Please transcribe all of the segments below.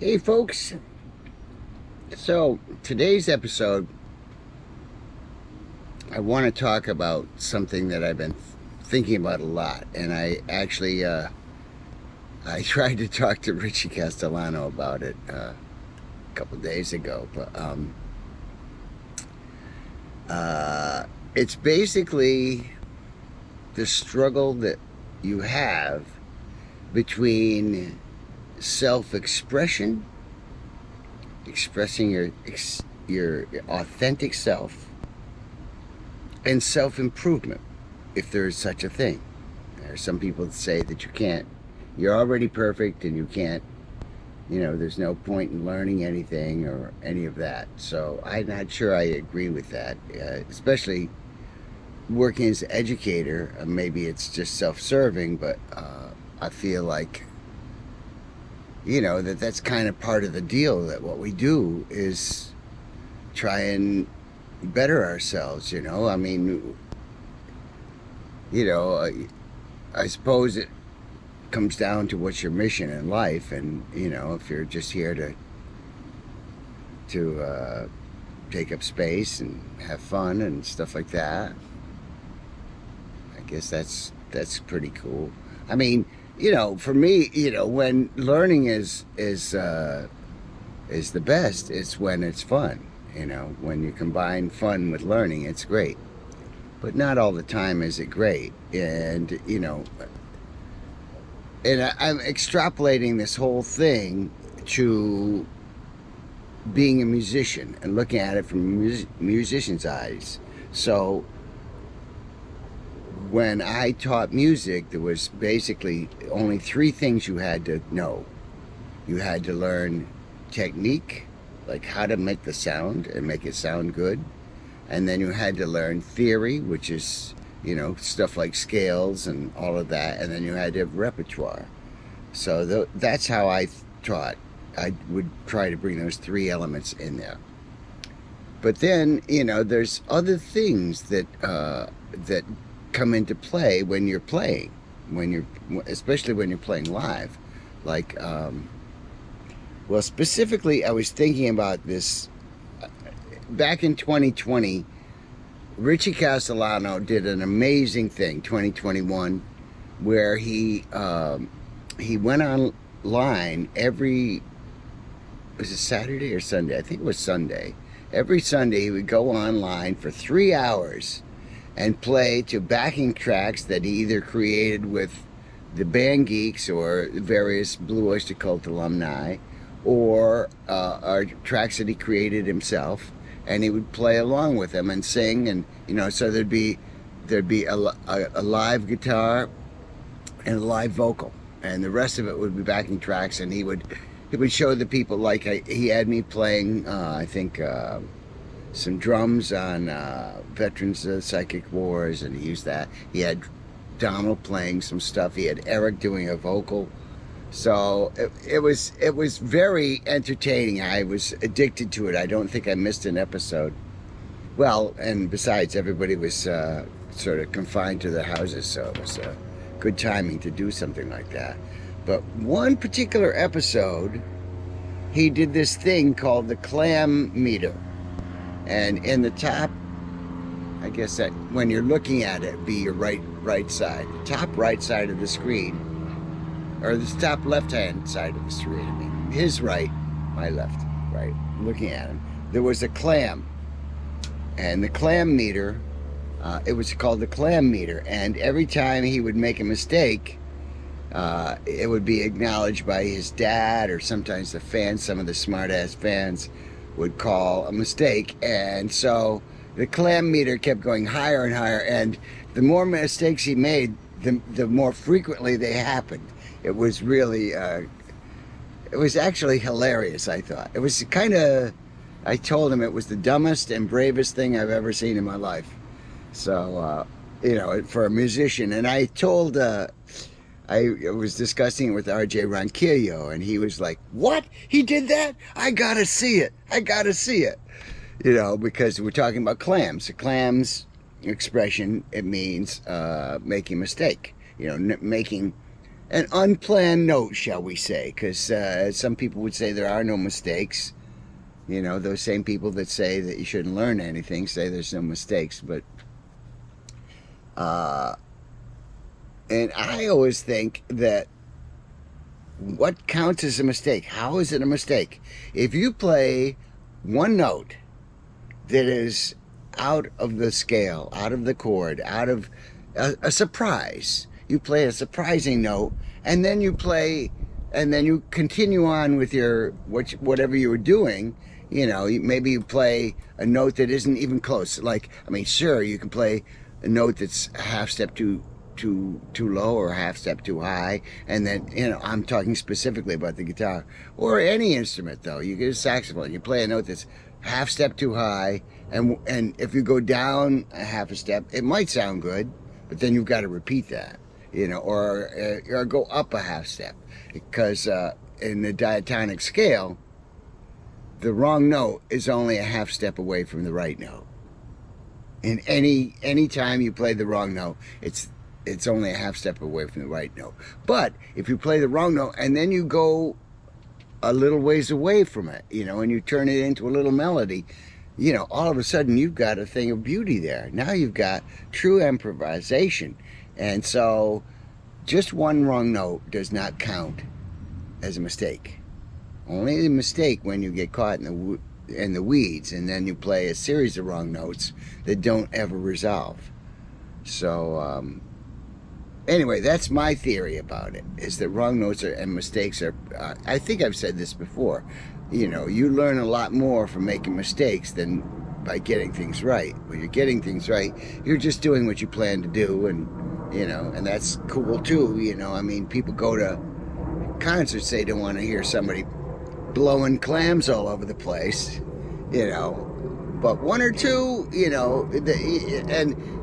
Hey folks, so today's episode I want to talk about something that I've been thinking about a lot, and I tried to talk to Richie Castellano about it a couple days ago, but it's basically the struggle that you have between self-expression, expressing your authentic self, and self-improvement, if there is such a thing. There are some people that say that you can't, you're already perfect and you can't, there's no point in learning anything or any of that. So I'm not sure I agree with that, especially working as an educator. Maybe it's just self-serving, but I feel like that's kind of part of the deal, that what we do is try and better ourselves. I mean, I suppose it comes down to what's your mission in life, and if you're just here to take up space and have fun and stuff like that, I guess that's pretty cool. I mean, for me, when learning is the best, it's when it's fun. When you combine fun with learning, it's great. But not all the time is it great. And I'm extrapolating this whole thing to being a musician and looking at it from a musician's eyes. So when I taught music, there was basically only three things you had to know. You had to learn technique, like how to make the sound and make it sound good. And then you had to learn theory, which is, stuff like scales and all of that. And then you had to have repertoire. So that's how I taught. I would try to bring those three elements in there. But then, there's other things that come into play when you're playing, especially when you're playing live. Like, well, specifically, I was thinking about this back in 2020. Richie Castellano did an amazing thing, 2021, where he went online was it Saturday or Sunday? I think it was Sunday. Every Sunday he would go online for 3 hours and play to backing tracks that he either created with the band geeks or various Blue Oyster Cult alumni, or tracks that he created himself, and he would play along with them and sing, and so there'd be a live guitar and a live vocal, and the rest of it would be backing tracks, and he would show the people, like he had me playing I think some drums on Veterans of the Psychic Wars, and he used that. He had Donald playing some stuff. He had Eric doing a vocal. So it was very entertaining. I was addicted to it. I don't think I missed an episode. Well, and besides, everybody was sort of confined to their houses, so it was good timing to do something like that. But one particular episode, he did this thing called the Clam meter. And in the top, I guess that when you're looking at it, be your right side, the top right side of the screen, or the top left-hand side of the screen. I mean, his right, my left, right, looking at him. There was a Clam, and the Clam meter, it was called the Clam meter, and every time he would make a mistake, it would be acknowledged by his dad, or sometimes the fans, some of the smart-ass fans would call a mistake. And so the Clam meter kept going higher and higher, and the more mistakes he made, the more frequently they happened. It was really, it was actually hilarious, I thought. It was kind of, I told him it was the dumbest and bravest thing I've ever seen in my life. So, for a musician. And I told, I was discussing it with RJ Ronquillo, and he was like, "What? He did that? I gotta see it. I gotta see it." Because we're talking about clams. The clams expression, it means making a mistake. Making an unplanned note, shall we say, because some people would say there are no mistakes. You know, those same people that say that you shouldn't learn anything say there's no mistakes. But and I always think that what counts as a mistake? How is it a mistake? If you play one note that is out of the scale, out of the chord, out of a surprise, you play a surprising note, and then you play, and then you continue on with your whatever you were doing. You know, maybe you play a note that isn't even close. Like, I mean, sure, you can play a note that's a half step too low or a half step too high, and then, you know, I'm talking specifically about the guitar or any instrument. Though you get a saxophone, you play a note that's half step too high, and if you go down a half a step, it might sound good, but then you've got to repeat that, you know, or go up a half step, because in the diatonic scale, the wrong note is only a half step away from the right note. In any time you play the wrong note, it's only a half step away from the right note. But if you play the wrong note and then you go a little ways away from it, you know, and you turn it into a little melody, you know, all of a sudden you've got a thing of beauty there. Now you've got true improvisation. And so just one wrong note does not count as a mistake. Only a mistake when you get caught in the weeds, and then you play a series of wrong notes that don't ever resolve. So anyway, that's my theory about it, is that wrong notes and mistakes are, I think I've said this before, you know, you learn a lot more from making mistakes than by getting things right. When you're getting things right, you're just doing what you plan to do, and, you know, and that's cool too, you know. I mean, people go to concerts, they don't want to hear somebody blowing clams all over the place, you know, but one or two, you know,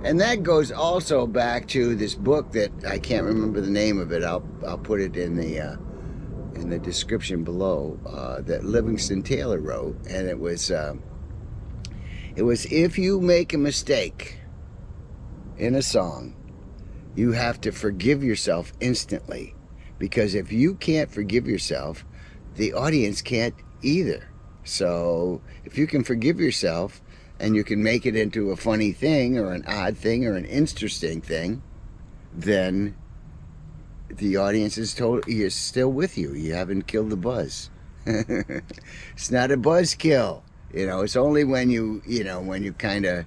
and that goes also back to this book that I can't remember the name of it. I'll put it in the description below, that Livingston Taylor wrote, and it was if you make a mistake in a song, you have to forgive yourself instantly, because if you can't forgive yourself, the audience can't either. So if you can forgive yourself and you can make it into a funny thing or an odd thing or an interesting thing, then the audience is still with you. You haven't killed the buzz. It's not a buzz kill. You know, it's only when you kind of,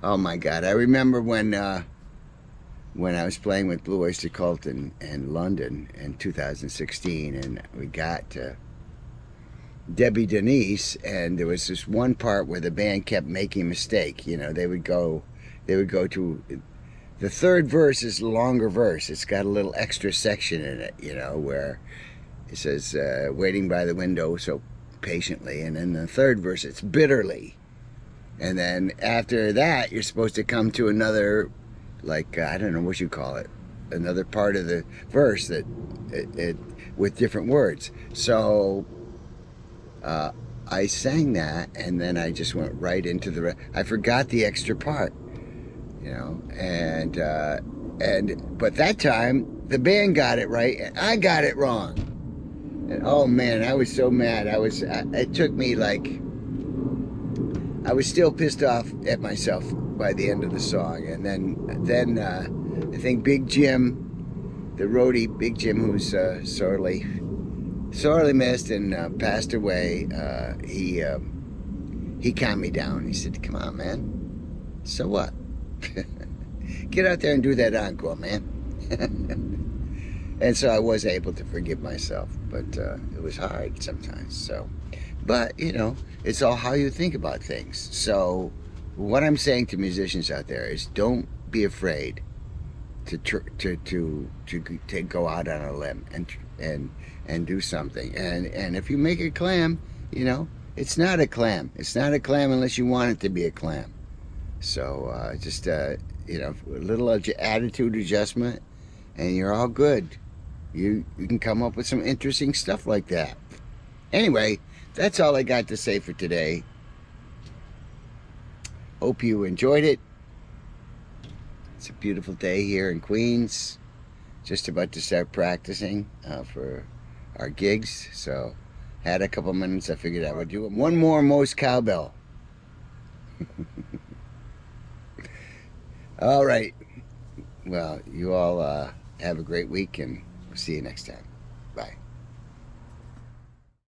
oh my God. I remember when I was playing with Blue Oyster Cult in London in 2016, and we got to Debbie Denise, and there was this one part where the band kept making a mistake. You know, they would go to, the third verse is a longer verse. It's got a little extra section in it, you know, where it says, waiting by the window so patiently, and then the third verse, it's bitterly. And then after that, you're supposed to come to another, like, I don't know what you call it, another part of the verse that it with different words. So I sang that, and then I just went right into the I forgot the extra part, you know, but that time the band got it right and I got it wrong, and oh man, I was so mad. It took me, like, I was still pissed off at myself by the end of the song. And then I think Big Jim, the roadie, Big Jim, who's sorely missed and passed away, he calmed me down. He said, "Come on, man. So what? Get out there and do that encore, man." And so I was able to forgive myself, but it was hard sometimes. So, but you know, it's all how you think about things. So what I'm saying to musicians out there is, don't be afraid to go out on a limb and do something. And if you make a clam, you know, it's not a clam. It's not a clam unless you want it to be a clam. So just you know, a little attitude adjustment, and you're all good. You can come up with some interesting stuff like that. Anyway, that's all I got to say for today. Hope you enjoyed it. It's a beautiful day here in Queens. just about to start practicing for our gigs. So had a couple minutes. I figured I would do one more MoCoS cowbell. All right. Well, you all have a great week, and we'll see you next time. Bye.